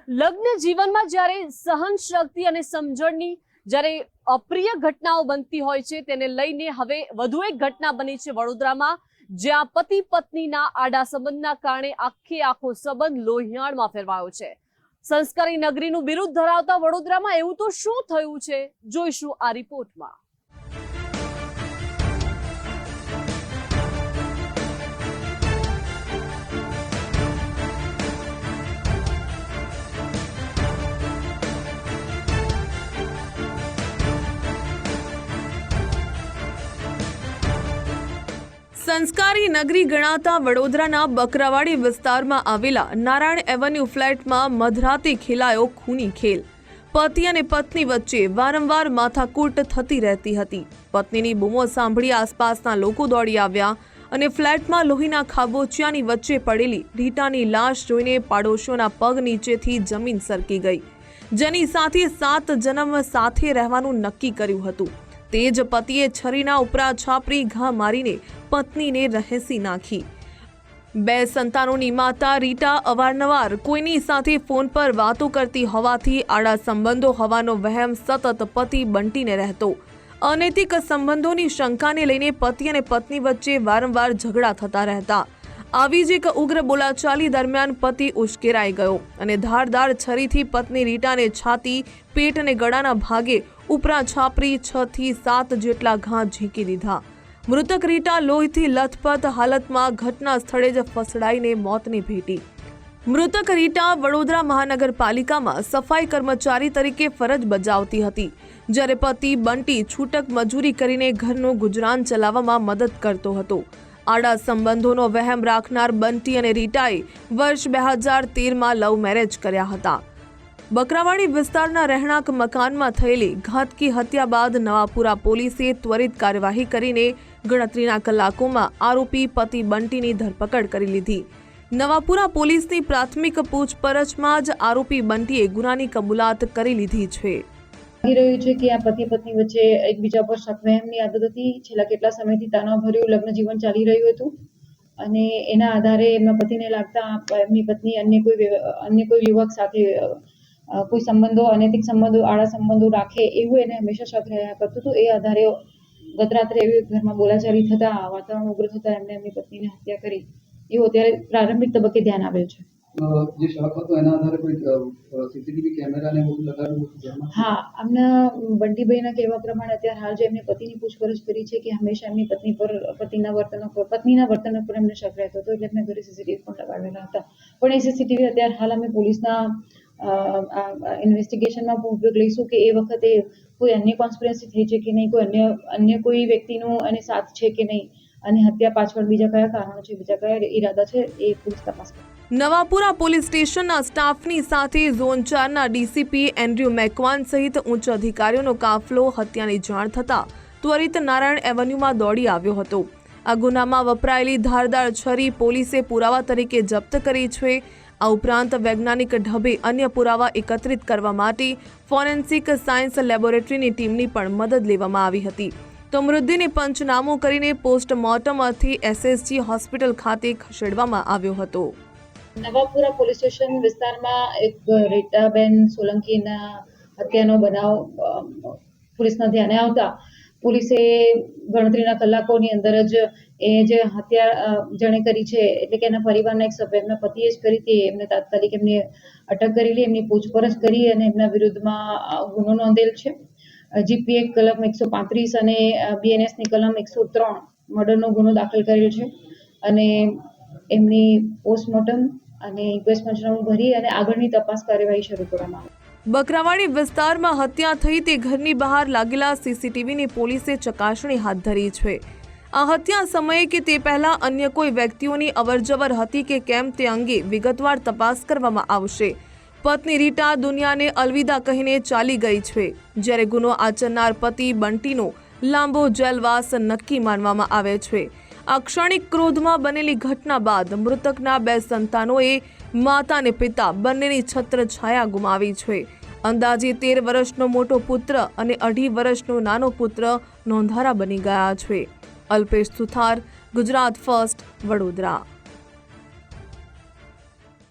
લગ્ન જીવનમાં જ્યારે સહન શક્તિ અને સમજણની જ્યારે અપ્રિય ઘટનાઓ બનતી હોય છે તેને લઈને હવે વધુ એક ઘટના બની છે વડોદરામાં, જ્યાં પતિ પત્નીના આડા સંબંધના કારણે આખો સંબંધ લોહિયાળમાં ફેરવાયો છે। સંસ્કારી નગરીનું બિરુદ ધરાવતા વડોદરામાં એવું તો શું થયું છે, જોઈશું આ રિપોર્ટમાં। સંસ્કારી નગરી ગણાતા વડોદરાના બકરાવાડી વિસ્તારમાં આવેલા નારાયણ એવન્યુ ફ્લેટમાં મધરાતે ખેલાયો ખૂની ખેલ। પતિ અને પત્ની વચ્ચે વારંવાર માથાકૂટ થતી રહેતી હતી। પત્નીની બૂમો સાંભળી આસપાસના લોકો દોડી આવ્યા અને ફ્લેટમાં લોહીના ખાબોચિયાની વચ્ચે પડેલી રીટાની લાશ જોઈને પાડોશીઓના પગ નીચેથી જમીન સરકી ગઈ, જેની સાથે 7 જન્મ સાથે રહેવાનું નક્કી કર્યું હતું। તે જ પતિએ છરીના ઉપરા છાપરી ઘા મારીને પત્નીને રહેસી નાખી। 2 સંતાનોની માતા રીટા અવારનવાર કોઈની સાથે ફોન પર વાતો કરતી હોવાથી આડા સંબંધો હોવાનો વહેમ સતત પતિ બંટીને રહેતો। અનૈતિક સંબંધોની શંકાને લઈને પતિ અને પત્ની વચ્ચે વારંવાર ઝઘડા થતા રહેતા। આવી જ એક ઉગ્ર બોલાચાલી દરમિયાન પતિ ઉશ્કેરાઈ ગયો અને ધારદાર છરીથી પત્ની રીટાને છાતી, પેટ અને ગળાના ભાગે ઉપરા છાપરી 6 થી 7 જેટલા ઘા ઝીંકી દીધા। મૃતક રીટા લોહીથી લથપથ હાલતમાં ઘટના સ્થળે જ ફસડાઈને મોતને ભેટી। મૃતક રીટા વડોદરા મહાનગરપાલિકામાં સફાઈ કર્મચારી તરીકે ફરજ બજાવતી હતી, જ્યારે પતિ બંટી છૂટક મજૂરી કરીને ઘરનું ગુજરાન ચલાવવામાં મદદ કરતો હતો। આડા સંબંધોનો વહેમ રાખનાર બંટી અને રીટાએ વર્ષ 2013માં લવ મેરેજ કર્યા હતા। બકરાવાડી વિસ્તારના રહેણાંક મકાનમાં થયેલી ઘાતકી હત્યા બાદ નવાપુરા પોલીસે ત્વરિત કાર્યવાહી કરીને ગણતરીના કલાકોમાં આરોપી પતિ બંટીની ધરપકડ કરી લીધી। નવાપુરા પોલીસની પ્રાથમિક પૂછપરછમાં જ આરોપી બંટીએ ગુનાની કબૂલાત કરી લીધી છે। રહ્યું છે કે આ પતિ પત્ની વચ્ચે એકબીજા પર શક વહેમની આદત હતી। છેલ્લા કેટલા સમયથી તણાવભર્યું લગ્ન જીવન ચાલી રહ્યું હતું અને એના આધારે એમના પતિને લાગતા એમની પત્ની અન્ય કોઈ યુવક સાથે કોઈ સંબંધો, અનૈતિક સંબંધો, આડા સંબંધો રાખે એવું એને હંમેશા શક રહ્યા કરતું હતું। એ આધારે ગત રાત્રે એવી ઘરમાં બોલાચાલી થતા, વાતાવરણ ઉગ્ર થતા એમને એમની પત્નીને હત્યા કરી, એવું અત્યારે પ્રારંભિક તબક્કે ધ્યાન આવ્યું છે। જે શક હતો એના આધારે કોઈ સીસીટીવી કેમેરાને એવું લગાવ્યું? હા, આમના બંટીભાઈના કહેવા પ્રમાણે અત્યારે હાલ જે એમની પતિની પૂછપરછ કરી છે કે હંમેશા એમની પત્ની પર પતિના વર્તન પર એમને શક રહેતો હતો, એટલે એમને ઘરે સીસીટીવી પણ લગાવેલા હતા। પણ એ સીસીટીવી અત્યારે હાલ અમે પોલીસના ઇન્વેસ્ટિગેશનમાં પણ ઉપયોગ લઈશું કે એ વખતે કોઈ અન્ય કોન્સ્પિરસી થઈ છે કે નહીં, કોઈ અન્ય કોઈ વ્યક્તિનો અને સાથ છે કે નહીં, અને હત્યા પાછળ બીજા કયા કારણો છે, બીજા કયા ઈરાદા છે, એ પોલીસ તપાસ કરે। નવાપુરા પોલીસ સ્ટેશનના સ્ટાફની સાથે ઝોન 4ના ડીસીપી એન્ડ્રયુ મેકવાન સહિત ઉચ્ચ અધિકારીઓનો કાફલો હત્યાની જાણ થતાં ત્વરિત નારાયણ એવન્યુમાં દોડી આવ્યો હતો। આ ગુનામાં વપરાયેલી ધારદાર છરી પોલીસે પુરાવા તરીકે જપ્ત કરી છે। આ ઉપરાંત વૈજ્ઞાનિક ઢબે અન્ય પુરાવા એકત્રિત કરવા માટે ફોરેન્સિક સાયન્સ લેબોરેટરીની ટીમની પણ મદદ લેવામાં આવી હતી। તો મૃતદેહને પંચનામું કરીને પોસ્ટમોર્ટમ અર્થે એસએસજી હોસ્પિટલ ખાતે ખસેડવામાં આવ્યો હતો। નવાપુરા પોલીસ સ્ટેશન વિસ્તારમાં એક રીટાબેન સોલંકીના હત્યાનો બનાવ પોલીસના ધ્યાને આવતા પોલીસે ગણતરીના કલાકોની અંદર જ એ જે હત્યા જેણે કરી છે, એટલે કે એના પરિવારના એક સભ્ય, એમના પતિએ જ કરી હતી, એમને તાત્કાલિક એમને અટક કરેલી, એમની પૂછપરછ કરી અને એમના વિરુદ્ધમાં ગુનો નોંધેલ છે। જીપીએ કલમ 135 અને બીએનએસની કલમ 103 મર્ડરનો ગુનો દાખલ કરેલ છે અને એમની પોસ્ટમોર્ટમ અને ઇન્ક્વેસ્ટ પંચનામું ભરી અને આગળની તપાસ કાર્યવાહી શરૂ કરવામાં આવી। બકરાવાડી વિસ્તારમાં હત્યા થઈ તે ઘરની બહાર લાગેલા સીસીટીવીની પોલીસે ચકાસણી હાથ ધરી છે। આ હત્યા સમયે કે તે પહેલા અન્ય કોઈ વ્યક્તિઓની અવરજવર હતી કે કેમ તે અંગે વિગતવાર તપાસ કરવામાં આવશે। પત્ની રીટા દુનિયાને અલવિદા કહીને ચાલી ગઈ છે, જ્યારે ગુનો આચરનાર પતિ બંટીનો લાંબો જેલવાસ નક્કી માનવામાં આવે છે। આ ક્ષણિક ક્રોધમાં બનેલી ઘટના બાદ મૃતકના 2 સંતાનોએ માતા અને પિતા બંનેની છત્રછાયા ગુમાવી છે। અંદાજે 13 વર્ષનો મોટો પુત્ર અને 2.5 વર્ષનો નાનો પુત્ર નોંધારા બની ગયા છે। અલ્પેશ સુથાર, ગુજરાત ફર્સ્ટ, વડોદરા।